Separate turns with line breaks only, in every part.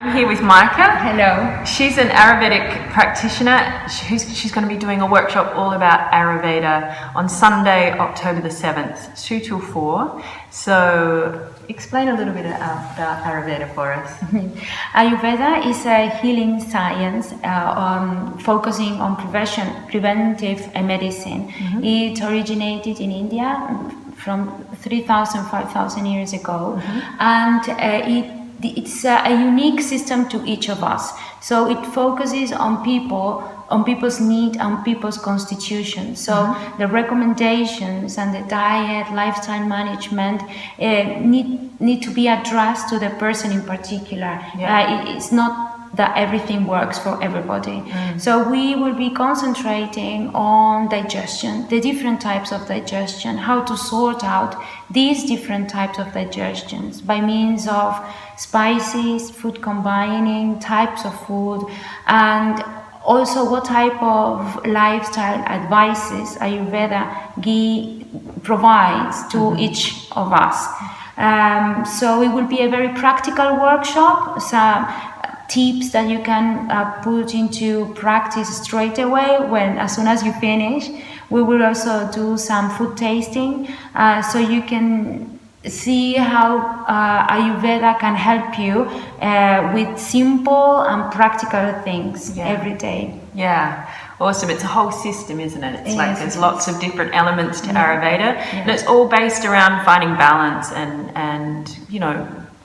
I'm here with Micah.
Hello.
She's an Ayurvedic practitioner. She's going to be doing a workshop all about Ayurveda on Sunday, October the 7th, 2 till 4. So explain a little bit about Ayurveda for us.
Ayurveda is a healing science focusing on preventive medicine.
Mm-hmm.
It originated in India from 3,000, 5,000 years ago, and it's a unique system to each of us. So it focuses on people's need, on people's constitution. So the recommendations and the diet, lifestyle management need to be addressed to the person in particular. It's not that everything works for everybody. So we will be concentrating on digestion, the different types of digestion, how to sort out these different types of digestions by means of spices, food combining, types of food, and also what type of lifestyle advices Ayurveda provides to each of us. So it will be a very practical workshop, some tips that you can put into practice straight away as soon as you finish. We will also do some food tasting, so you can see how Ayurveda can help you with simple and practical things every day.
Yeah, awesome. It's a whole system, isn't it? It's like there's lots of different elements to Ayurveda, and it's all based around finding balance and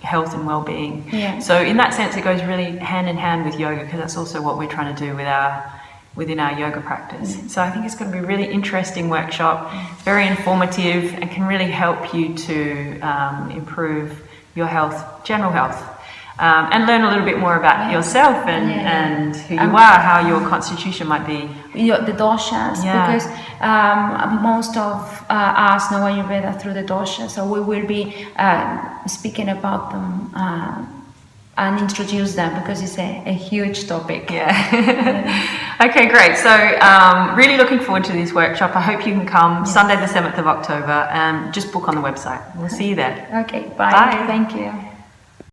health and well-being. So in that sense, it goes really hand in hand with yoga, because that's also what we're trying to do within our yoga practice. So I think it's going to be a really interesting workshop, very informative, and can really help you to improve your health, general health, and learn a little bit more about yourself and who you are, how your constitution might be.
The doshas, because most of us know Ayurveda through the doshas, so we will be speaking about them and introduce them, because it's a huge topic.
Okay, great. So really looking forward to this workshop. I hope you can come Sunday the 7th of October, and just book on the website. We'll see you there.
Okay, bye.
Bye.
Thank you.